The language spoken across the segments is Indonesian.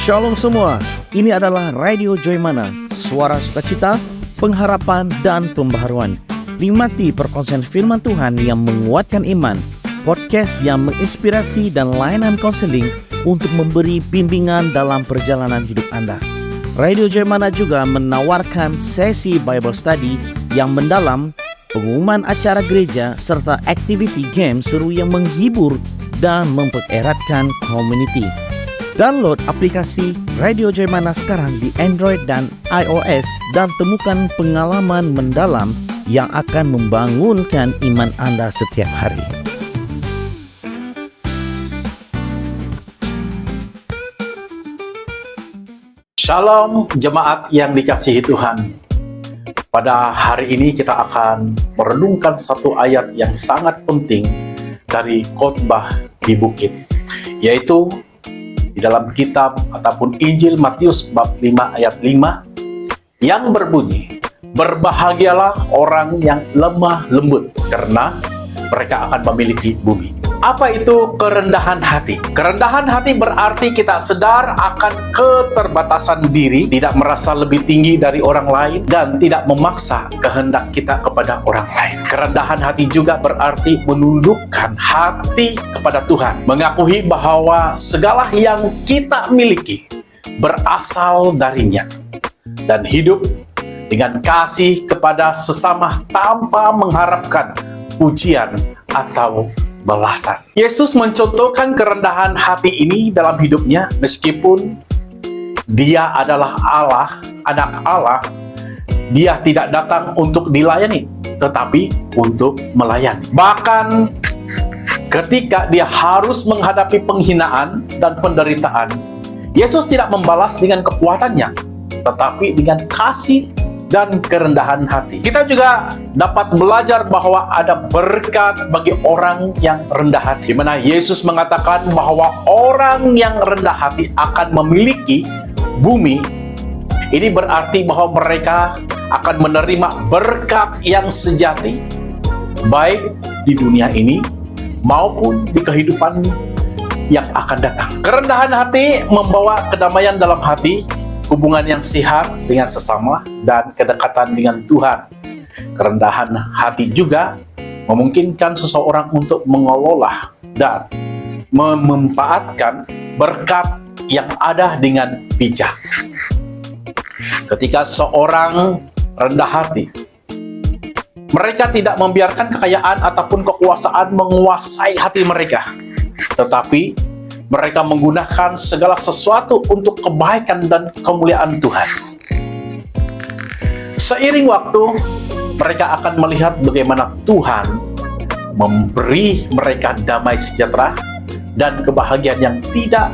Shalom semua, ini adalah Radio Joymana, suara sukacita, pengharapan, dan pembaharuan. Nikmati perkongsian firman Tuhan yang menguatkan iman, podcast yang menginspirasi dan layanan konseling untuk memberi bimbingan dalam perjalanan hidup Anda. Radio Joymana juga menawarkan sesi Bible Study yang mendalam, pengumuman acara gereja, serta aktiviti game seru yang menghibur dan mempereratkan community. Download aplikasi Radio Joymana sekarang di Android dan iOS dan temukan pengalaman mendalam yang akan membangunkan iman Anda setiap hari. Shalom jemaat yang dikasihi Tuhan. Pada hari ini kita akan merenungkan satu ayat yang sangat penting dari khotbah di bukit, yaitu di dalam kitab ataupun Injil Matius bab 5 ayat 5 yang berbunyi, berbahagialah orang yang lemah lembut karena mereka akan memiliki bumi. Apa itu kerendahan hati? Kerendahan hati berarti kita sadar akan keterbatasan diri, tidak merasa lebih tinggi dari orang lain, dan tidak memaksa kehendak kita kepada orang lain. Kerendahan hati juga berarti menundukkan hati kepada Tuhan, mengakui bahwa segala yang kita miliki berasal darinya, dan hidup dengan kasih kepada sesama tanpa mengharapkan pujian atau balasan. Yesus mencontohkan kerendahan hati ini dalam hidupnya meskipun dia adalah Allah, anak Allah. Dia tidak datang untuk dilayani, tetapi untuk melayani. Bahkan ketika dia harus menghadapi penghinaan dan penderitaan, Yesus tidak membalas dengan kekuatannya, tetapi dengan kasih dan kerendahan hati. Kita juga dapat belajar bahwa ada berkat bagi orang yang rendah hati, di mana Yesus mengatakan bahwa orang yang rendah hati akan memiliki bumi. Ini berarti bahwa mereka akan menerima berkat yang sejati, baik di dunia ini maupun di kehidupan yang akan datang. Kerendahan hati membawa kedamaian dalam hati, hubungan yang sehat dengan sesama, dan kedekatan dengan Tuhan. Kerendahan hati juga memungkinkan seseorang untuk mengelola dan memanfaatkan berkat yang ada dengan bijak. Ketika seorang rendah hati, mereka tidak membiarkan kekayaan ataupun kekuasaan menguasai hati mereka, tetapi mereka menggunakan segala sesuatu untuk kebaikan dan kemuliaan Tuhan. Seiring waktu, mereka akan melihat bagaimana Tuhan memberi mereka damai sejahtera dan kebahagiaan yang tidak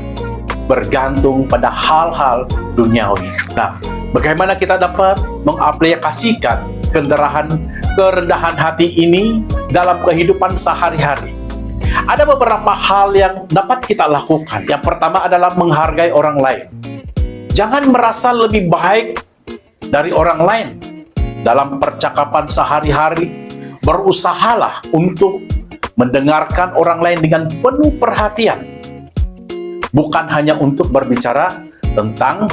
bergantung pada hal-hal duniawi. Nah, bagaimana kita dapat mengaplikasikan kerendahan hati ini dalam kehidupan sehari-hari? Ada beberapa hal yang dapat kita lakukan. Yang pertama adalah menghargai orang lain. Jangan merasa lebih baik dari orang lain. Dalam percakapan sehari-hari, berusahalah untuk mendengarkan orang lain dengan penuh perhatian. Bukan hanya untuk berbicara tentang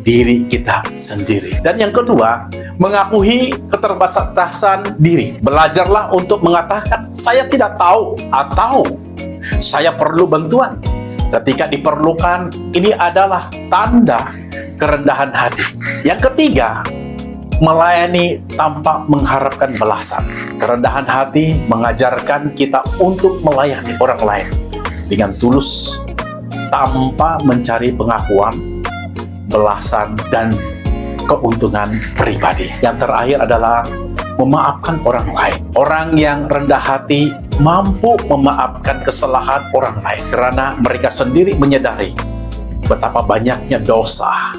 diri kita sendiri. Dan yang kedua, mengakui keterbatasan diri. Belajarlah untuk mengatakan, saya tidak tahu atau saya perlu bantuan. Ketika diperlukan, ini adalah tanda kerendahan hati. Yang ketiga, melayani tanpa mengharapkan balasan. Kerendahan hati mengajarkan kita untuk melayani orang lain dengan tulus, tanpa mencari pengakuan, balasan, dan keuntungan pribadi. Yang terakhir adalah memaafkan orang lain. Orang yang rendah hati mampu memaafkan kesalahan orang lain karena mereka sendiri menyadari betapa banyaknya dosa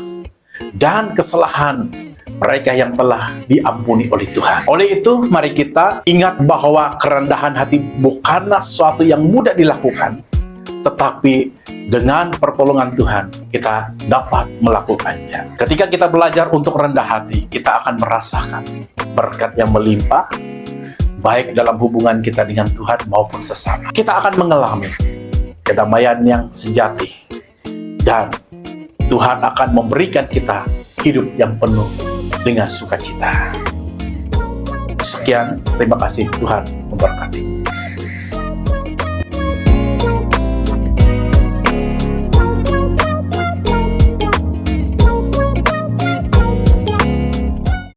dan kesalahan mereka yang telah diampuni oleh Tuhan. Oleh itu, mari kita ingat bahwa kerendahan hati bukanlah sesuatu yang mudah dilakukan, tetapi dengan pertolongan Tuhan kita dapat melakukannya. Ketika kita belajar untuk rendah hati, kita akan merasakan berkat yang melimpah, baik dalam hubungan kita dengan Tuhan maupun sesama. Kita akan mengalami kedamaian yang sejati dan Tuhan akan memberikan kita hidup yang penuh dengan sukacita. Sekian, terima kasih, Tuhan memberkati.